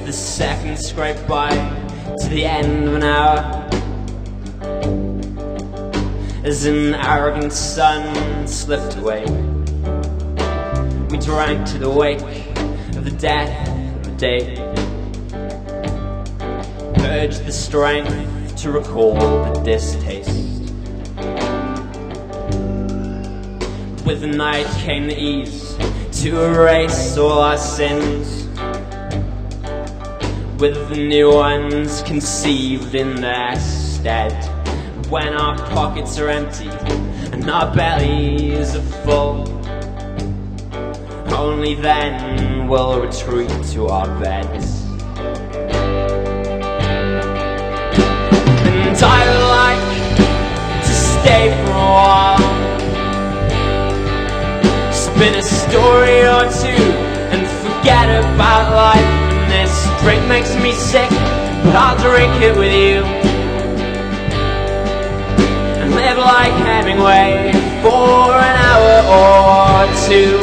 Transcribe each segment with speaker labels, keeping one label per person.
Speaker 1: the seconds scrape by to the end of an hour, as an arrogant sun slipped away. We drank to the wake of the death of the day, purged the strength to recall the distaste. With the night came the ease to erase all our sins, with the new ones conceived in their stead. When our pockets are empty and our bellies are full, only then we'll retreat to our beds. And I would like to stay for a while, spin a story or two and forget about life. And this drink makes me sick, but I'll drink it with you, and live like Hemingway for an hour or two.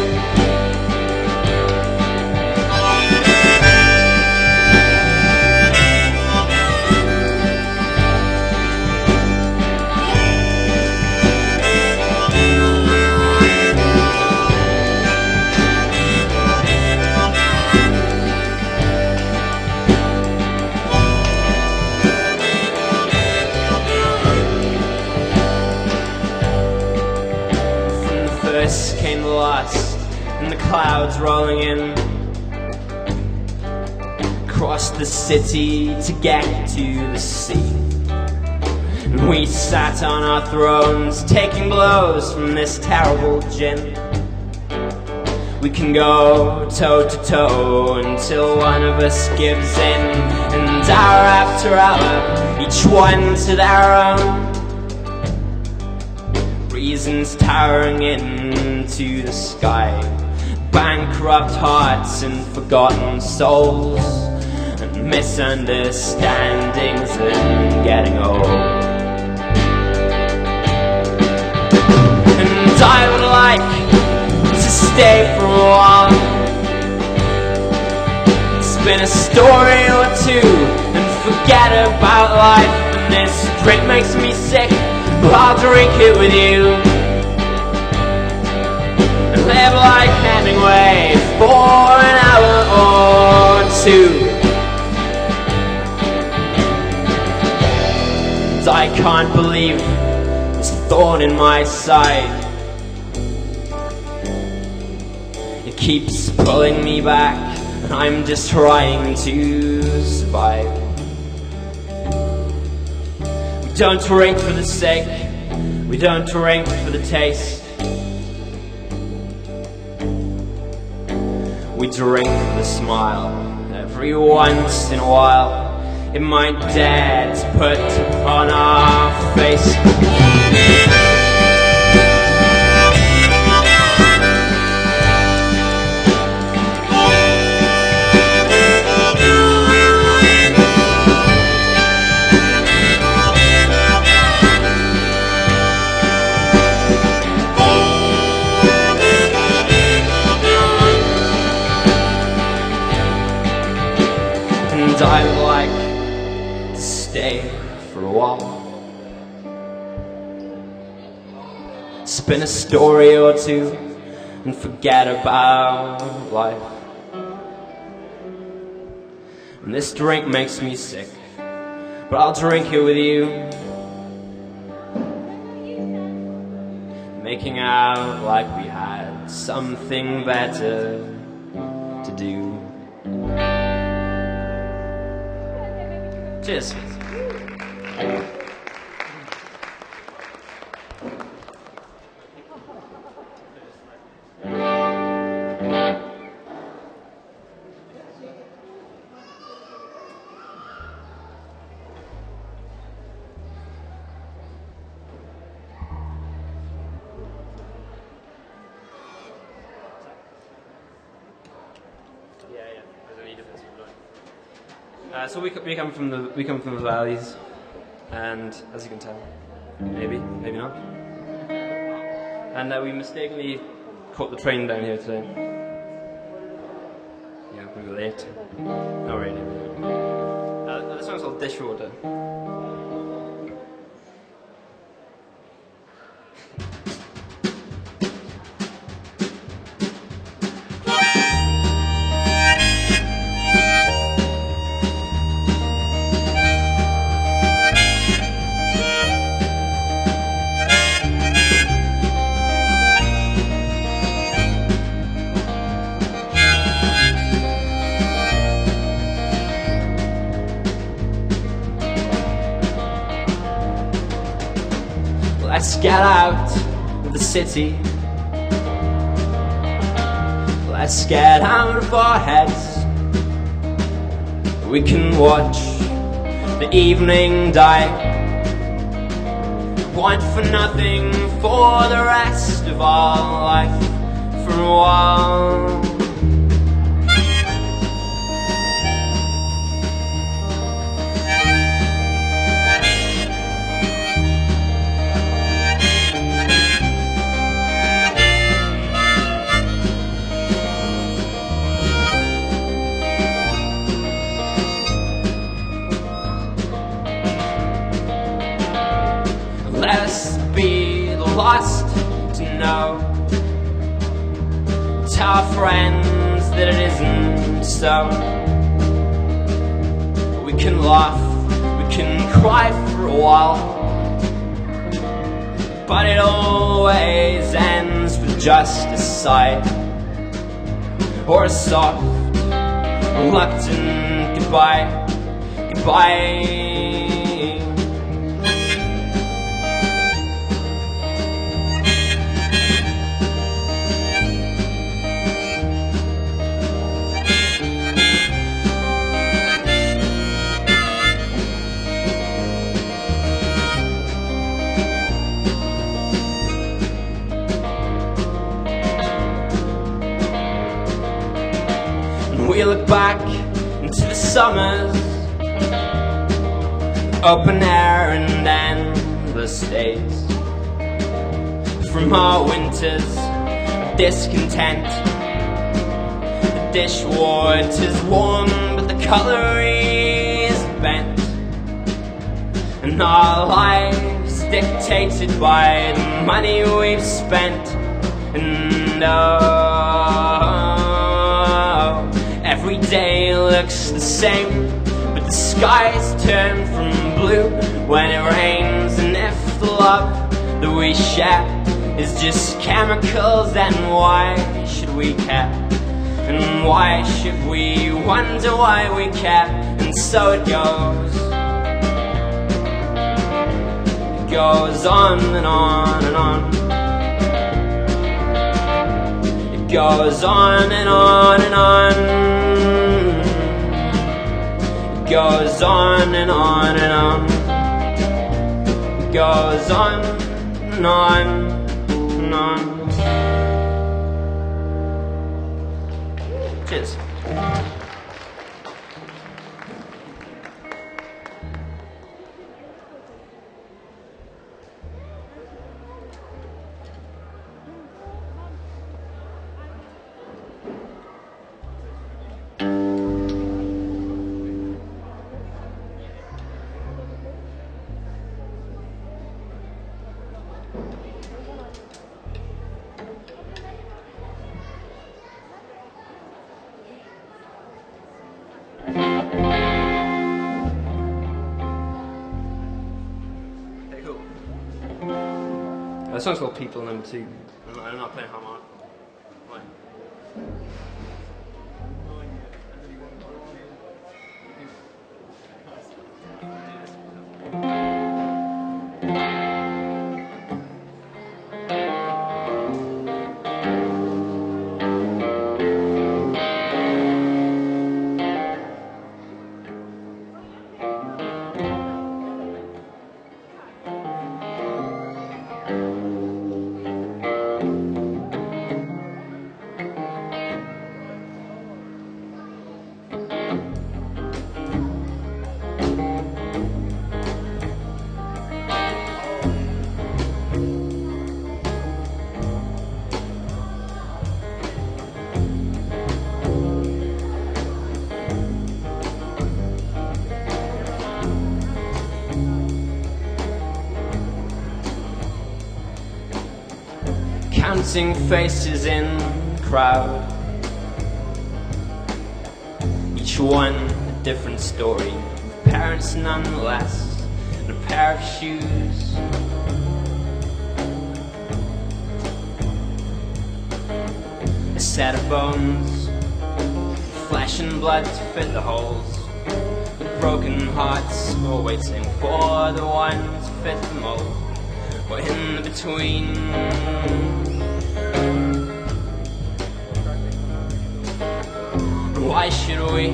Speaker 1: Came the last, and the clouds rolling in, crossed the city to get to the sea. And we sat on our thrones, taking blows from this terrible gin. We can go toe to toe until one of us gives in, and hour after hour, each one to their own, reasons towering into the sky, bankrupt hearts and forgotten souls, and misunderstandings and getting old. And I would like to stay for a while, spin a story or two and forget about life. And this drink makes me sick, but I'll drink it with you, and live like Hemingway for an hour or two. And I can't believe this thorn in my side, it keeps pulling me back, and I'm just trying to survive. We don't drink for the sake, we don't drink for the taste, we drink for the smile. Every once in a while it might dare to put on our face. And I would like to stay for a while, spin a story or two and forget about life. And this drink makes me sick, but I'll drink it with you, making out like we had something better to do. Cheers. So we come from the valleys, and as you can tell, maybe not. And we mistakenly caught the train down here today. Yeah, we were late. Not really. of dishwater. Let's get out of the city. Let's get out of our heads. We can watch the evening die. Want for nothing for the rest of our life for a while. Let us be the last to know. Tell our friends that it isn't so. We can laugh, we can cry for a while, but it always ends with just a sigh, or a soft, reluctant goodbye, goodbye. We look back into the summers, open air and endless days. From our winters of discontent, the dishwater's warm but the colour is bent, and our lives dictated by the money we've spent. And every day looks the same, but the skies turn from blue when it rains. And if the love that we share is just chemicals, then why should we care? And why should we wonder why we care? And so it goes. It goes on and on and on. It goes on and on and on. It goes on and on and on. It goes on and on and on. Cheers. That song's called People Number 2. I'm not playing harmonic. counting faces in the crowd, each one a different story, parents nonetheless, and a pair of shoes. A set of bones, flesh and blood to fit the holes, with broken hearts all waiting for the one to fit the mold. But in the between, why should we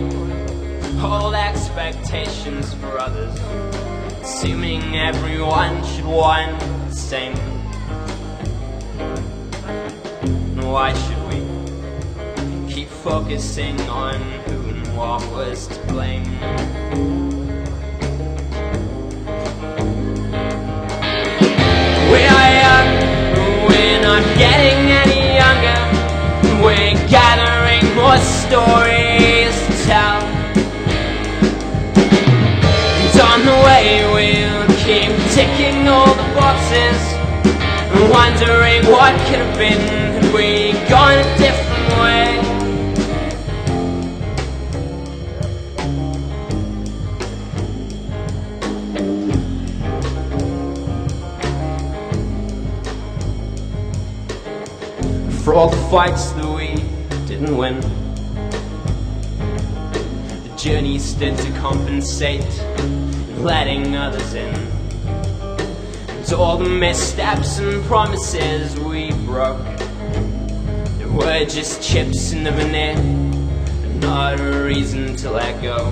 Speaker 1: hold expectations for others, assuming everyone should want the same? And why should we keep focusing on who and what was to blame? We are young, we're not getting any younger, we're gathering more stories to tell. And on the way we'll keep ticking all the boxes, and wondering what could have been had we gone a different way. For all the fights that we didn't win, the journey stood to compensate, letting others in. And all the missteps and promises we broke, they were just chips in the veneer, and not a reason to let go.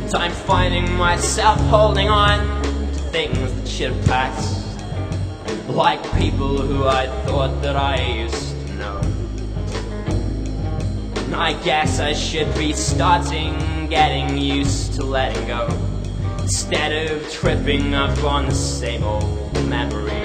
Speaker 1: And I'm finding myself holding on things that should have passed, like people who I thought that I used to know. And I guess I should be starting getting used to letting go, instead of tripping up on the same old memory.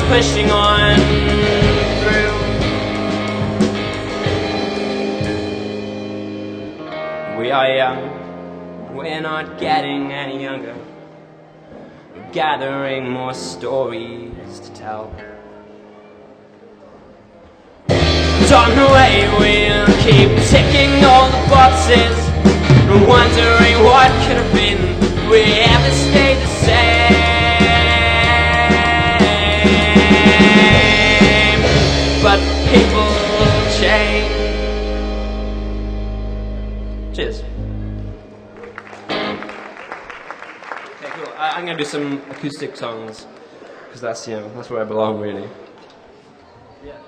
Speaker 1: Pushing on through. We are young, we're not getting any younger, we're gathering more stories to tell. And on the way we'll keep ticking all the boxes, and wondering what could have been if we ever stayed the same. But people change. Cheers. Okay, cool. I'm going to do some acoustic songs, because that's, you know, that's where I belong, really. Yeah.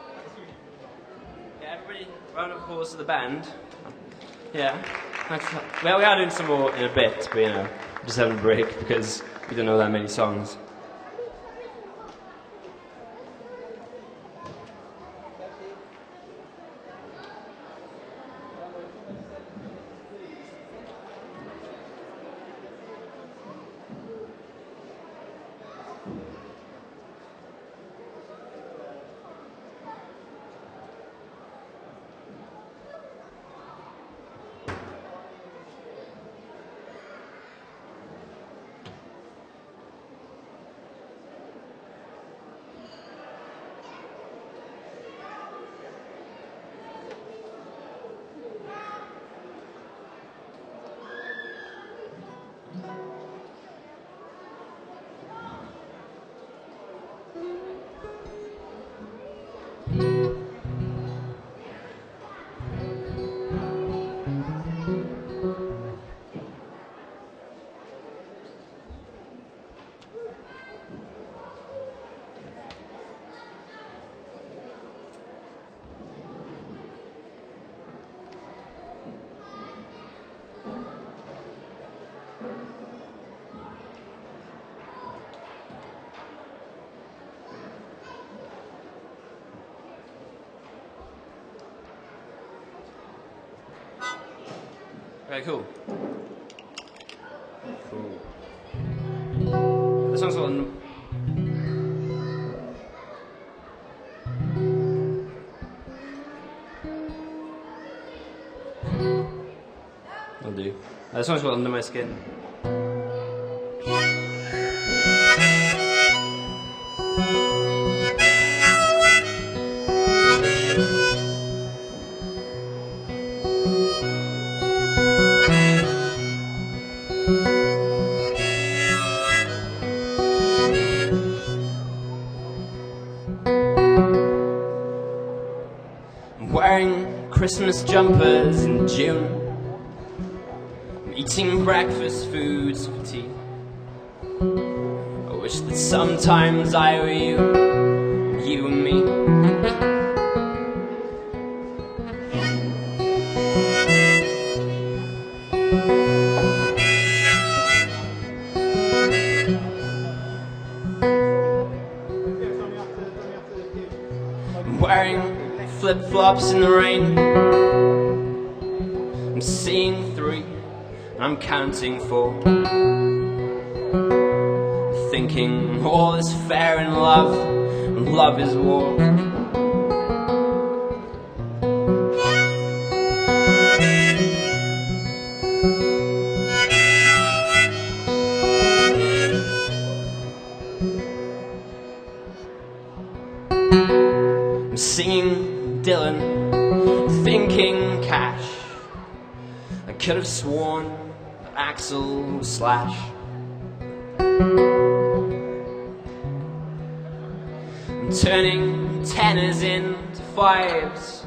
Speaker 1: Yeah, everybody, round of applause to the band. Yeah. Thanks. Well, we are doing some more in a bit, but, you know, just having a break, because we don't know that many songs. Okay, cool. Cool. This one's called... I'll do. This one's called Under My Skin. Wearing Christmas jumpers in June, eating breakfast foods for tea. I wish that sometimes I were you and me. I'm wearing flip-flops in the rain. I'm seeing 3, and I'm counting 4. Thinking all is fair in love, and love is war. I'm singing Dylan, thinking Cash. I could have sworn that Axel was Slash. I'm turning tenors into 5s,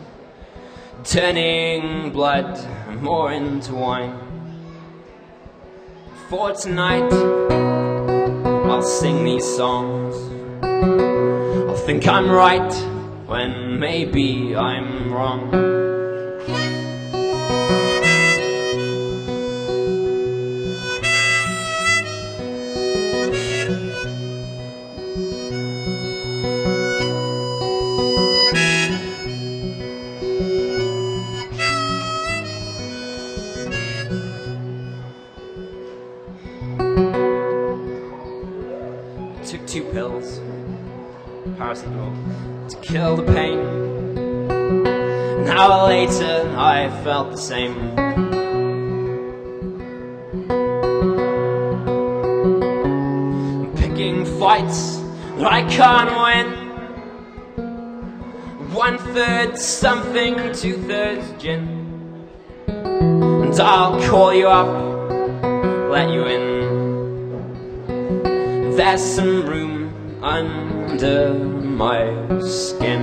Speaker 1: turning blood more into wine. For tonight, I'll sing these songs. I'll think I'm right when maybe I'm wrong. I took 2 pills, paracetamol, to kill the pain. An hour later I felt the same. I'm picking fights that I can't win. 1/3 something, 2/3 gin. And I'll call you up, let you in. There's some room under my skin.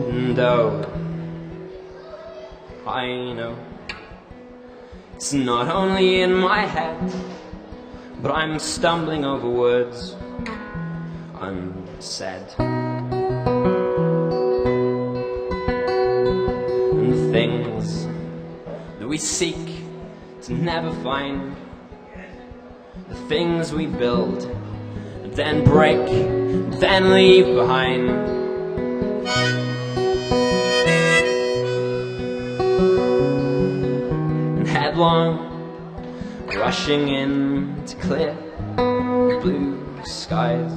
Speaker 1: And oh, I know it's not only in my head, but I'm stumbling over words unsaid. And the things that we seek to never find, the things we build, then break, then leave behind. And headlong, rushing in to clear blue skies.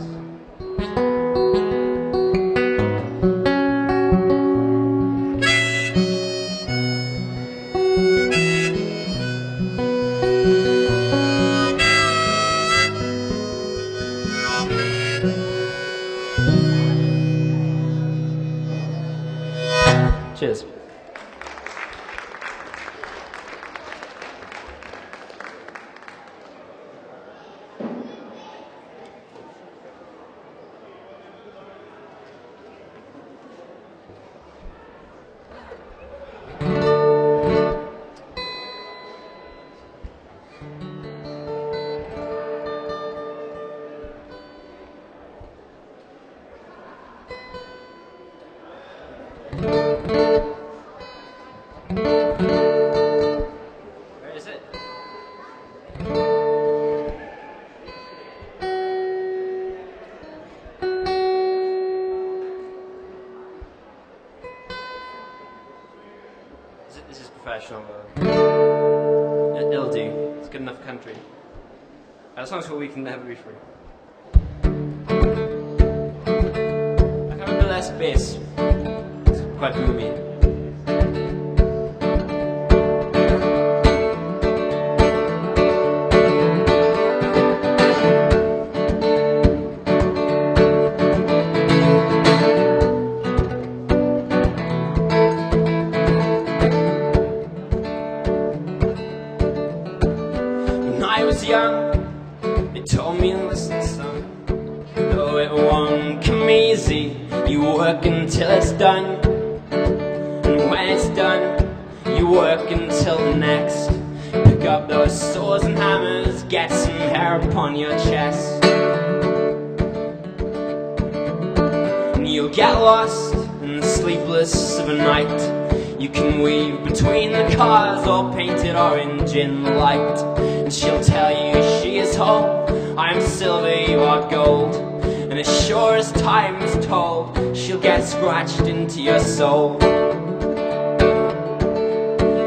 Speaker 1: Cheers. Where is it? This is professional though. It'll do. It's good enough country. As long as we can never be free. I have a bit less bass. It's quite boomy. When I was young, they told me, listen son, though it won't come easy, you work until it's done. And when it's done, you work until the next. Pick up those swords and hammers, get some hair upon your chest. And you'll get lost and sleepless of a night. You can weave between the cars, all painted orange in the light. And she'll tell you she is whole, I'm silver, you are gold. And as sure as time is told, she'll get scratched into your soul.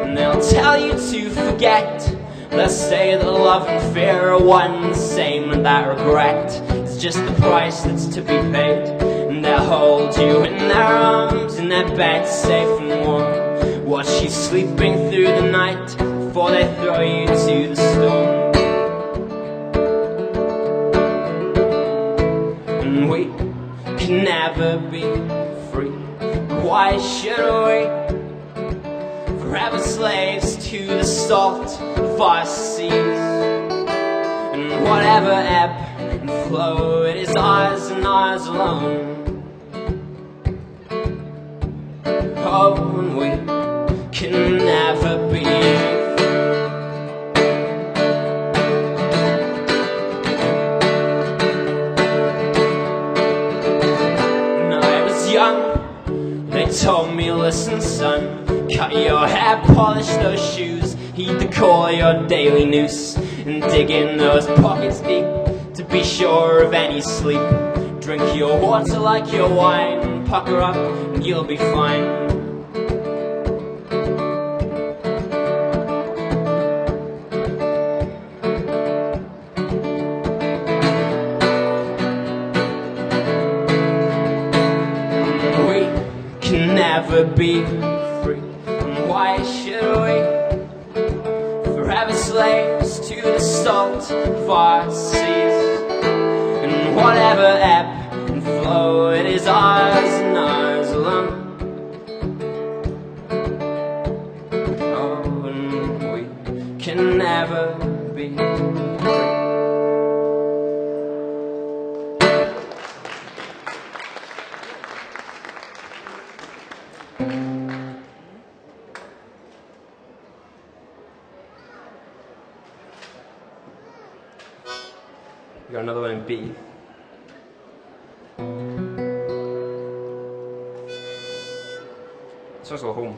Speaker 1: And they'll tell you to forget. They'll say that love and fear are one and the same, and that regret is just the price that's to be paid. And they'll hold you in their arms, in their bed safe and warm, watch you sleeping through the night before they throw you to the storm. And we can never be free. Why should we? Forever slaves to the salt of our seas. And whatever ebb and flow, it is ours and ours alone. Oh, and we can never be. When I was young, they told me, listen son, cut your hair, polish those shoes, heed the call of your daily noose, and dig in those pockets deep to be sure of any sleep. Drink your water like your wine, pucker up and you'll be fine. Never be free. And why should we? Forever slaves to the salt of our seas. And whatever ebb and flow, it is ours and ours alone. Oh, and we can never be free. We got another one in B. This one's called Home.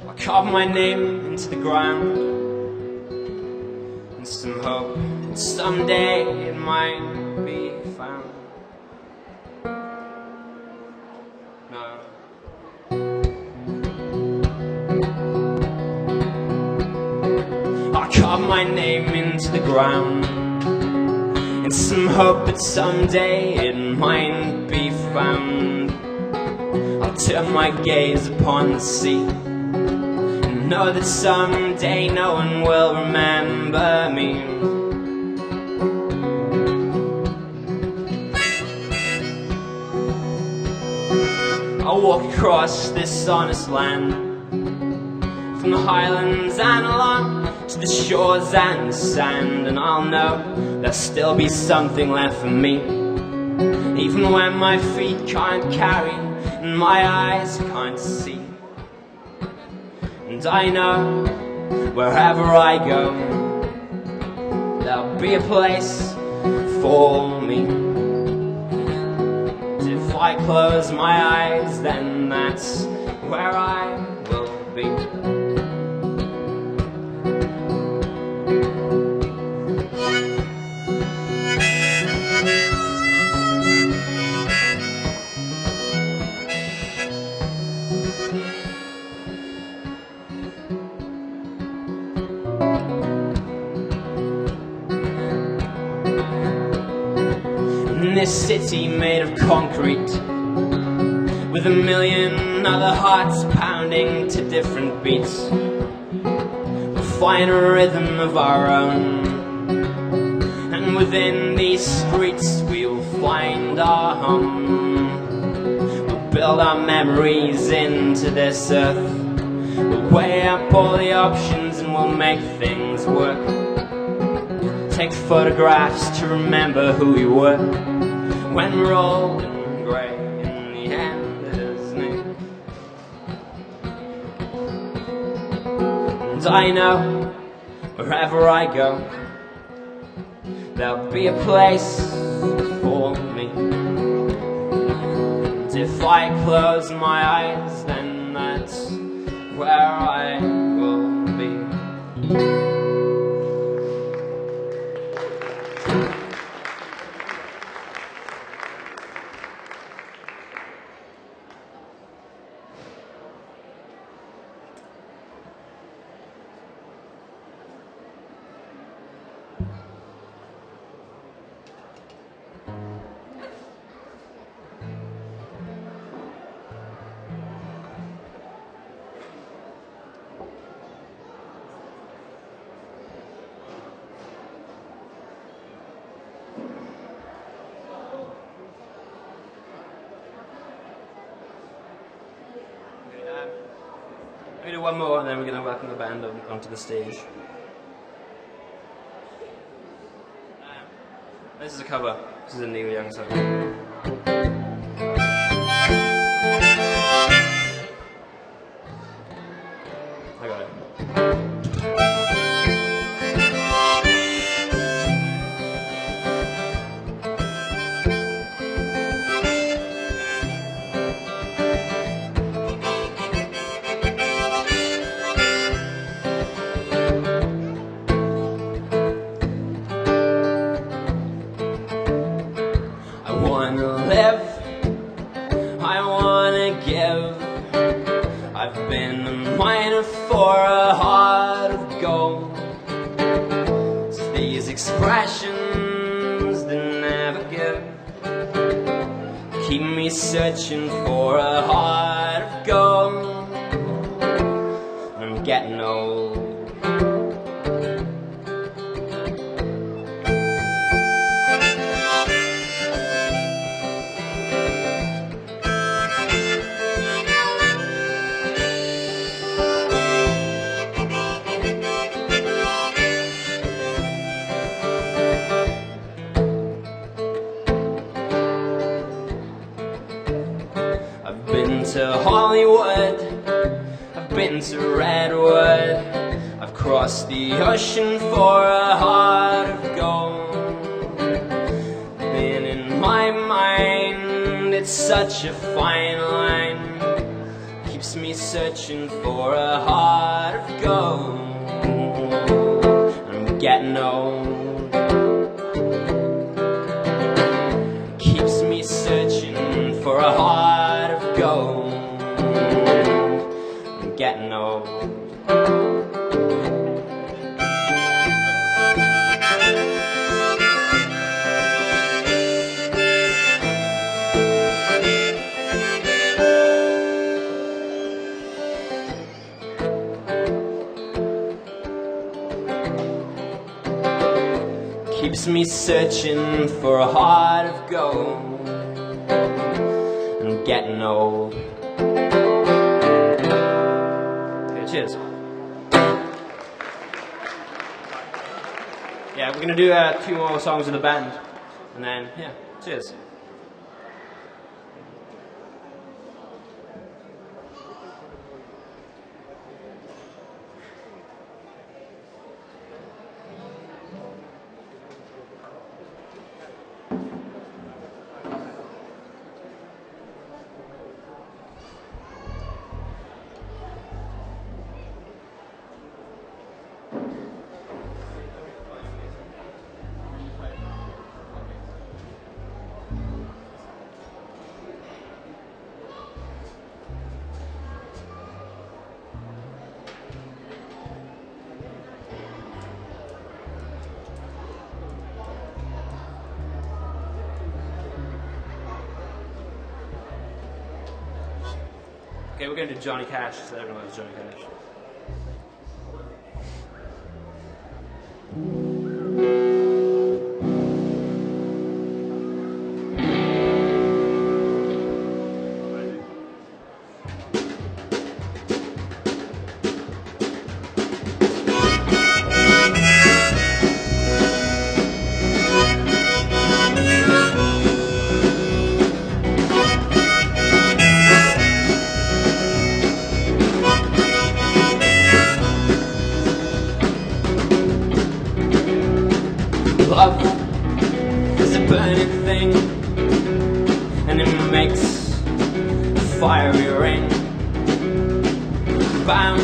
Speaker 1: I carved my name into the ground, and some hope that someday it might be found. No. I carved my name into the ground, and some hope that someday it might be found. I'll turn my gaze upon the sea, know that someday no one will remember me. I'll walk across this honest land, from the highlands and along to the shores and the sand, and I'll know there'll still be something left for me, even when my feet can't carry and my eyes can't see. And I know wherever I go, there'll be a place for me. And if I close my eyes, then that's where I will be. In this city made of concrete, with a million other hearts pounding to different beats, we'll find a rhythm of our own, and within these streets we'll find our home. We'll build our memories into this earth, we'll weigh up all the options and we'll make things work. Take photographs to remember who we were when we're old and grey in the end, isn't it? And I know wherever I go, there'll be a place for me. And if I close my eyes, then that's where I will be. We're going to do one more and then we're going to welcome the band onto the stage. This is a cover. This is a Neil Young song. I got it. I've been a miner for a heart of gold. It's these expressions that never give keep me searching for a heart of gold. I'm getting old. I've been to Hollywood, I've been to Redwood, I've crossed the ocean for a heart of gold. And in my mind, it's such a fine line, keeps me searching for a heart of gold. I'm getting old. Keeps me searching for a heart of gold. I'm getting old. Keeps me searching for a heart of gold. I'm getting old. Okay, cheers. yeah, we're gonna do 2 more songs with the band, and then yeah, cheers. Okay, we're going to do Johnny Cash, so everyone knows Johnny Cash. Love is a burning thing, and it makes a fiery ring. Bound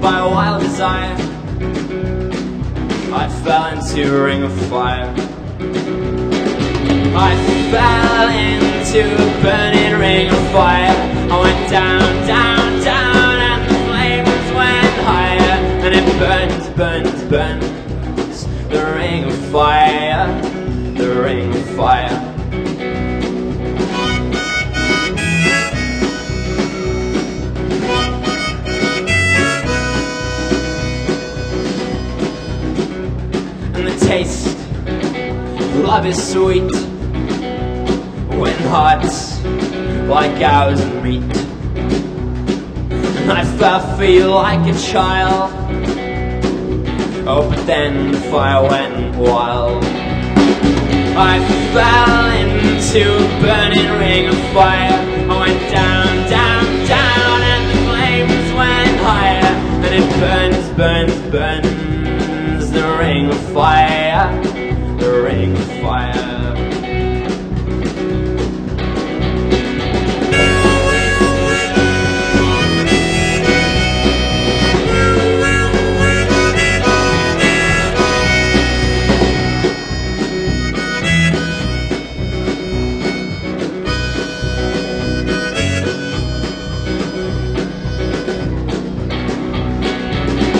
Speaker 1: by a wild desire, I fell into a ring of fire. I fell into a burning ring of fire. I went down, down, down, and the flames went higher, and it burns, burns, burns. The ring of fire, the ring of fire. And the taste of love is sweet when hearts like ours meet. And I felt feel like a child. Oh, but then the fire went wild. I fell into a burning ring of fire. I went down, down, down, and the flames went higher. And it burns, burns, burns. The ring of fire, the ring of fire.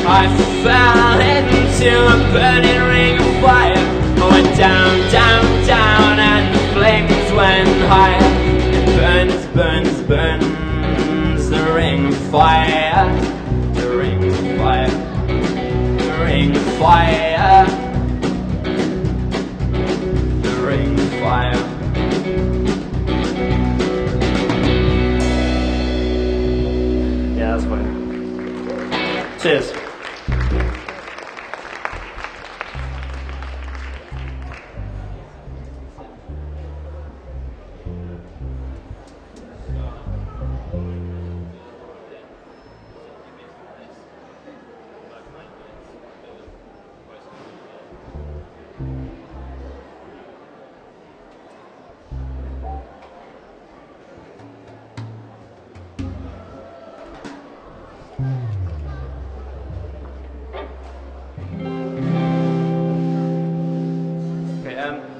Speaker 1: I fell into a burning ring of fire. I went down, down, down, and the flames went higher. It burns, burns, burns. The ring of fire, the ring of fire, the ring of fire, the ring of fire. Yeah, that's fine. Cheers.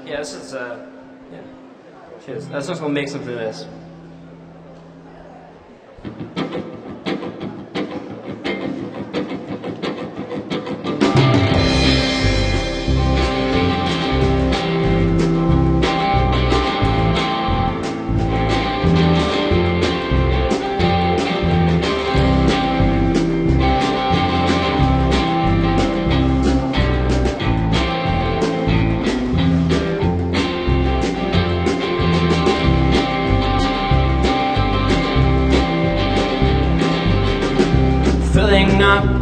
Speaker 1: Yeah, this is, yeah. Cheers. That's just gonna make something of this.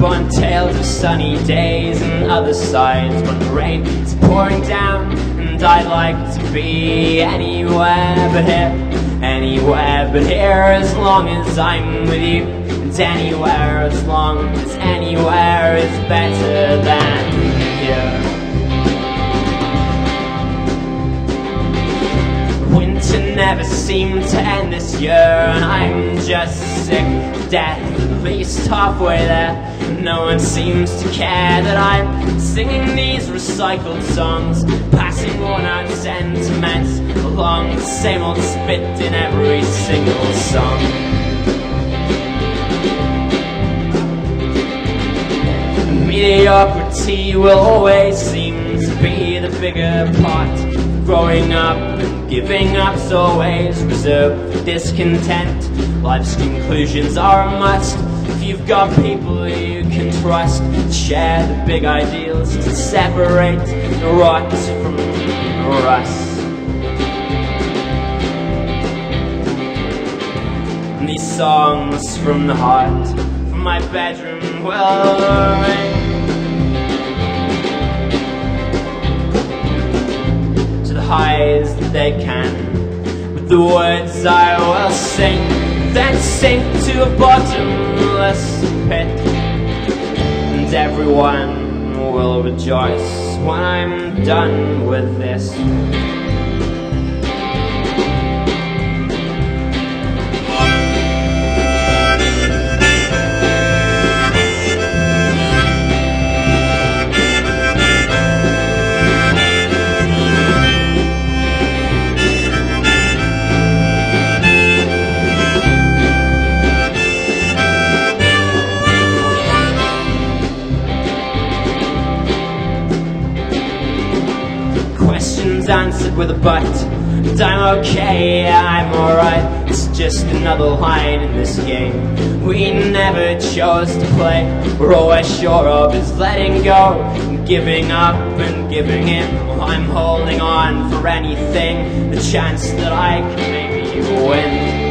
Speaker 1: on tales of sunny days and other sides when the rain is pouring down. And I'd like to be anywhere but here, anywhere but here, as long as I'm with you. And anywhere, as long as anywhere is better than here. Winter never seemed to end this year, and I'm just sick to death, at least halfway there. No one seems to care that I'm singing these recycled songs, passing worn out sentiments along the same old spit in every single song. Mediocrity will always seem to be the bigger part. Growing up and giving up's always reserved for discontent. Life's conclusions are a must if you've got people you can trust. Share the big ideals to separate the rot from the rust. And these songs from the heart, from my bedroom, will ring to the highs that they can. With the words I will sing, then sink to a bottomless pit. And everyone will rejoice when I'm done with this. Answered with a but, and I'm okay, I'm alright. It's just another line in this game we never chose to play. We're always sure of is letting go, and giving up and giving in. Well, I'm holding on for anything, the chance that I can maybe win.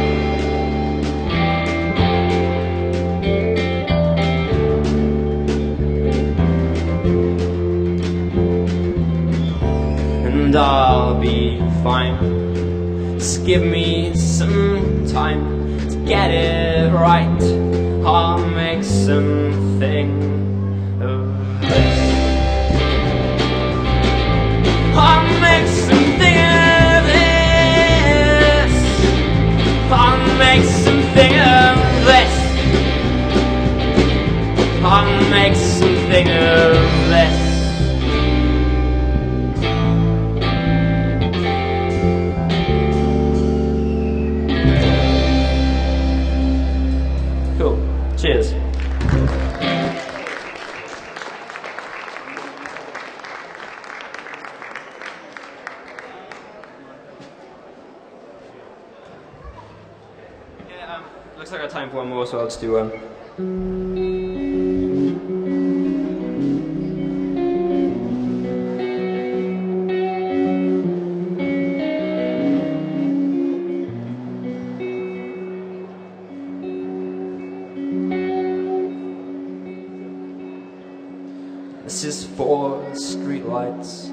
Speaker 1: And I'll be fine. Just give me some time to get it right. I'll make something of this. I'll make something of this. I'll make something of this. I'll make something of this. Cheers. Looks like I have time for one more, so I'll just do one. This is for streetlights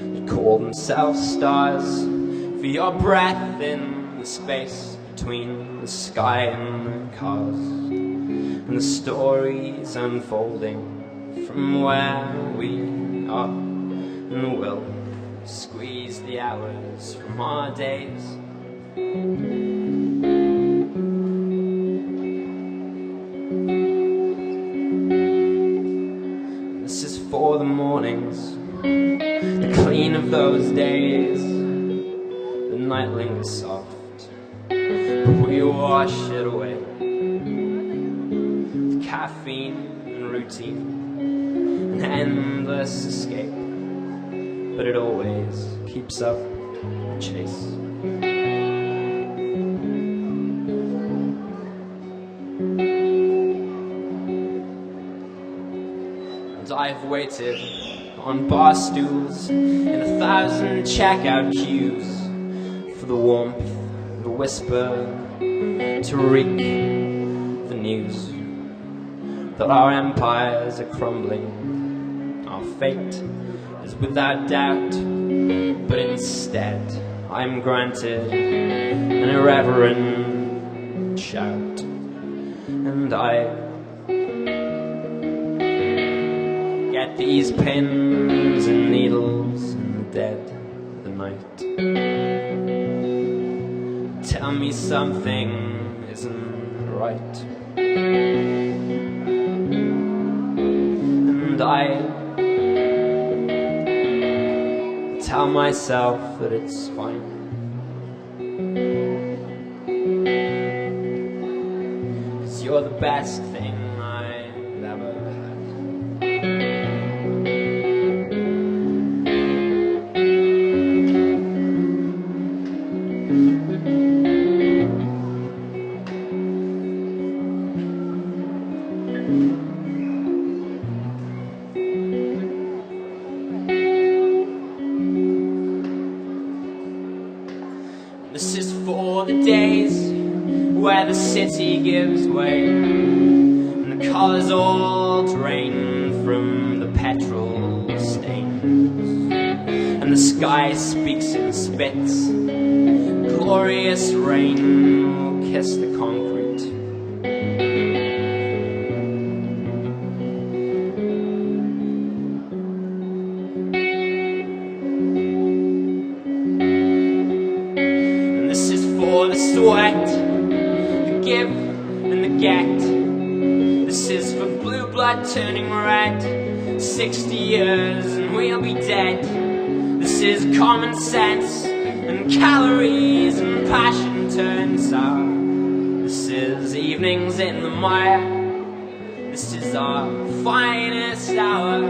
Speaker 1: that call themselves stars, for your breath in the space between the sky and the cars, and the stories unfolding from where we are, and we'll squeeze the hours from our days. For the mornings, the clean of those days, the night lingers soft, but we wash it away with caffeine and routine, an endless escape, but it always keeps up the chase. I've waited on bar stools in 1,000 checkout queues for the warmth, the whisper, to reek the news. that our empires are crumbling. Our fate is without doubt, but instead I'm granted an irreverent shout, and I get these pins and needles in the dead of the night. Tell me something isn't right, and I tell myself that it's fine. 'Cause you're the best thing I've ever had. This is for the days where the city gives way and the colours all drain from the petrol stains, and the sky speaks in spits. Glorious rain will kiss the concrete. For the sweat, the give and the get. This is for blue blood turning red. 60 years and we'll be dead. This is common sense and calories and passion turned sour. This is evenings in the mire. This is our finest hour.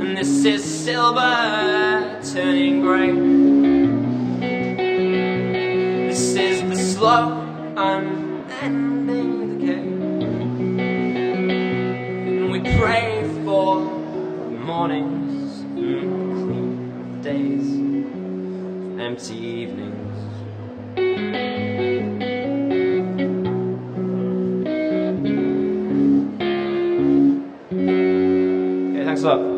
Speaker 1: And this is silver turning grey. This is the slow, unending decay. And we pray for mornings and clean days, empty evenings. Okay, thanks a lot.